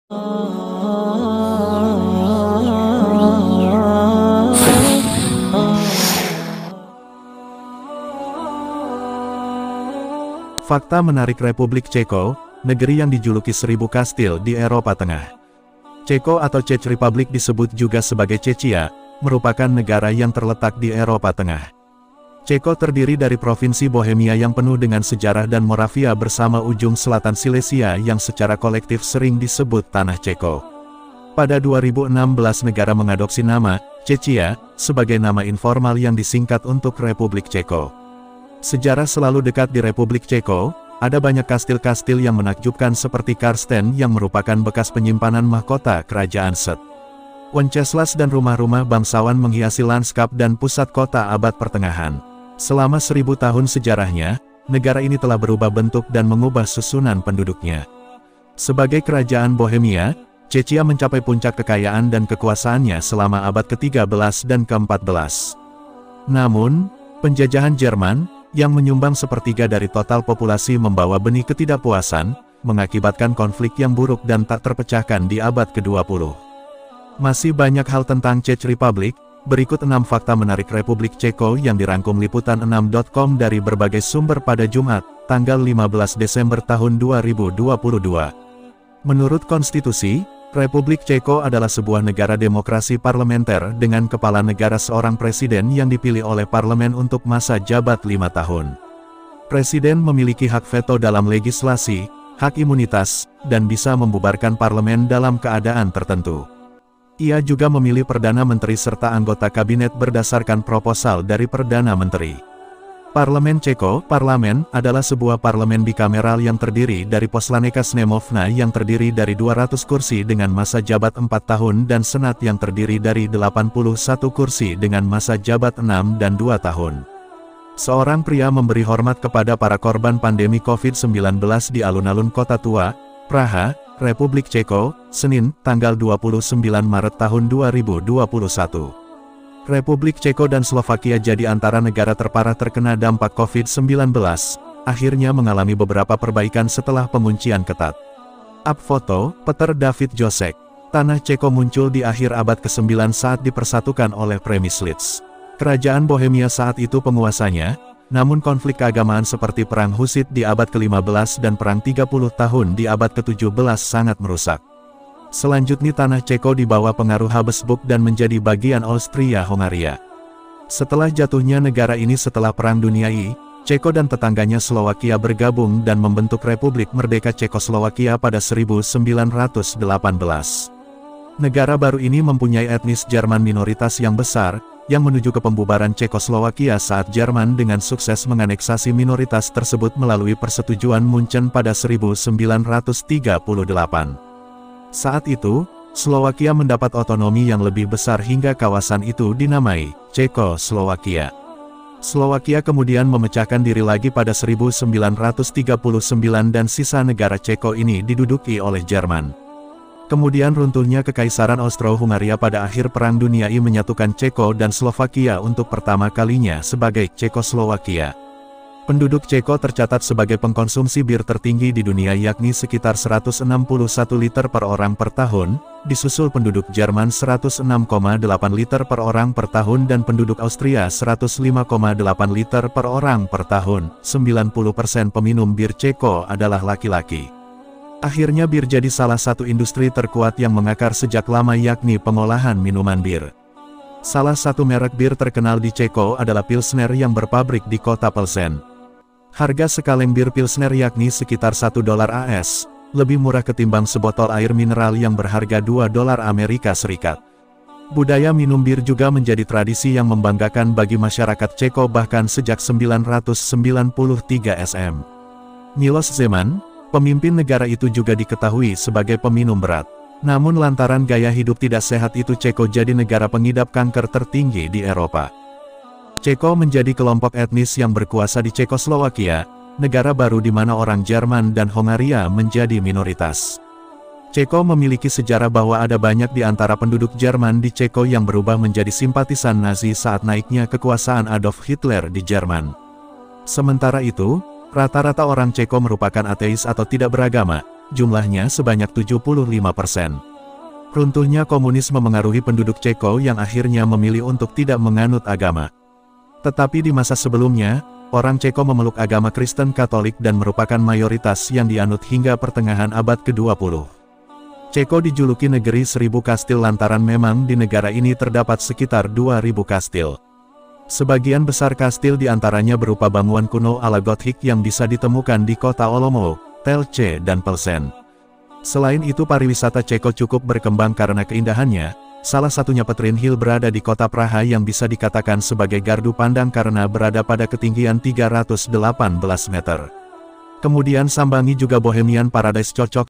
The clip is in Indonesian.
Fakta menarik Republik Ceko, negeri yang dijuluki 1000 kastil di Eropa Tengah. Ceko atau Czech Republic disebut juga sebagai Czechia, merupakan negara yang terletak di Eropa Tengah. Ceko terdiri dari Provinsi Bohemia yang penuh dengan sejarah dan Moravia bersama ujung selatan Silesia yang secara kolektif sering disebut Tanah Ceko. Pada 2016 negara mengadopsi nama Czechia sebagai nama informal yang disingkat untuk Republik Ceko. Sejarah selalu dekat di Republik Ceko, ada banyak kastil-kastil yang menakjubkan seperti Karsten yang merupakan bekas penyimpanan mahkota kerajaan Set. Wenceslas dan rumah-rumah bangsawan menghiasi lanskap dan pusat kota abad pertengahan. Selama 1000 tahun sejarahnya, negara ini telah berubah bentuk dan mengubah susunan penduduknya. Sebagai kerajaan Bohemia, Czechia mencapai puncak kekayaan dan kekuasaannya selama abad ke-13 dan ke-14. Namun, penjajahan Jerman, yang menyumbang sepertiga dari total populasi membawa benih ketidakpuasan, mengakibatkan konflik yang buruk dan tak terpecahkan di abad ke-20. Masih banyak hal tentang Czech Republic, berikut 6 fakta menarik Republik Ceko yang dirangkum liputan6.com dari berbagai sumber pada Jumat, tanggal 15 Desember tahun 2022. Menurut konstitusi, Republik Ceko adalah sebuah negara demokrasi parlementer dengan kepala negara seorang presiden yang dipilih oleh parlemen untuk masa jabat 5 tahun. Presiden memiliki hak veto dalam legislasi, hak imunitas, dan bisa membubarkan parlemen dalam keadaan tertentu. Ia juga memilih Perdana Menteri serta anggota kabinet berdasarkan proposal dari Perdana Menteri. Parlemen Ceko, parlemen, adalah sebuah parlemen bikameral yang terdiri dari Poslaneka Snemovna yang terdiri dari 200 kursi dengan masa jabat 4 tahun dan Senat yang terdiri dari 81 kursi dengan masa jabat 6 dan 2 tahun. Seorang pria memberi hormat kepada para korban pandemi COVID-19 di alun-alun Kota Tua, Praha, Republik Ceko, Senin, tanggal 29 Maret tahun 2021. Republik Ceko dan Slovakia jadi antara negara terparah terkena dampak COVID-19, akhirnya mengalami beberapa perbaikan setelah penguncian ketat. Up foto, Peter David Josek. Tanah Ceko muncul di akhir abad ke-9 saat dipersatukan oleh Přemyslic. Kerajaan Bohemia saat itu penguasanya, namun konflik keagamaan seperti Perang Husid di abad ke-15 dan Perang 30 tahun di abad ke-17 sangat merusak. Selanjutnya tanah Ceko di bawah pengaruh Habsburg dan menjadi bagian Austria-Hongaria. Setelah jatuhnya negara ini setelah Perang Dunia I, Ceko dan tetangganya Slowakia bergabung dan membentuk Republik Merdeka Cekoslowakia pada 1918. Negara baru ini mempunyai etnis Jerman minoritas yang besar, yang menuju ke pembubaran Cekoslowakia saat Jerman dengan sukses menganeksasi minoritas tersebut melalui Persetujuan Munchen pada 1938. Saat itu, Slowakia mendapat otonomi yang lebih besar hingga kawasan itu dinamai Cekoslowakia. Slowakia kemudian memecahkan diri lagi pada 1939 dan sisa negara Ceko ini diduduki oleh Jerman. Kemudian runtuhnya Kekaisaran Austro-Hungaria pada akhir Perang Dunia I menyatukan Ceko dan Slovakia untuk pertama kalinya sebagai Cekoslowakia. Penduduk Ceko tercatat sebagai pengkonsumsi bir tertinggi di dunia yakni sekitar 161 liter per orang per tahun, disusul penduduk Jerman 106,8 liter per orang per tahun dan penduduk Austria 105,8 liter per orang per tahun. 90% peminum bir Ceko adalah laki-laki. Akhirnya bir jadi salah satu industri terkuat yang mengakar sejak lama yakni pengolahan minuman bir. Salah satu merek bir terkenal di Ceko adalah Pilsner yang berpabrik di kota Plzeň. Harga sekaleng bir Pilsner yakni sekitar $1 AS, lebih murah ketimbang sebotol air mineral yang berharga $2 Amerika Serikat. Budaya minum bir juga menjadi tradisi yang membanggakan bagi masyarakat Ceko bahkan sejak 1993 SM. Miloš Zeman, pemimpin negara itu juga diketahui sebagai peminum berat. Namun lantaran gaya hidup tidak sehat itu Ceko jadi negara pengidap kanker tertinggi di Eropa. Ceko menjadi kelompok etnis yang berkuasa di Cekoslowakia, negara baru di mana orang Jerman dan Hongaria menjadi minoritas. Ceko memiliki sejarah bahwa ada banyak di antara penduduk Jerman di Ceko yang berubah menjadi simpatisan Nazi saat naiknya kekuasaan Adolf Hitler di Jerman. Sementara itu, rata-rata orang Ceko merupakan ateis atau tidak beragama, jumlahnya sebanyak 75%. Runtuhnya komunisme memengaruhi penduduk Ceko yang akhirnya memilih untuk tidak menganut agama. Tetapi di masa sebelumnya, orang Ceko memeluk agama Kristen Katolik dan merupakan mayoritas yang dianut hingga pertengahan abad ke-20. Ceko dijuluki negeri 1000 kastil lantaran memang di negara ini terdapat sekitar 2000 kastil. Sebagian besar kastil diantaranya berupa bangunan kuno ala Gotik yang bisa ditemukan di kota Olomouc, Telce dan Plzeň. Selain itu pariwisata Ceko cukup berkembang karena keindahannya, salah satunya Petrin Hill berada di kota Praha yang bisa dikatakan sebagai gardu pandang karena berada pada ketinggian 318 meter. Kemudian Sambangi juga Bohemian Paradise cocok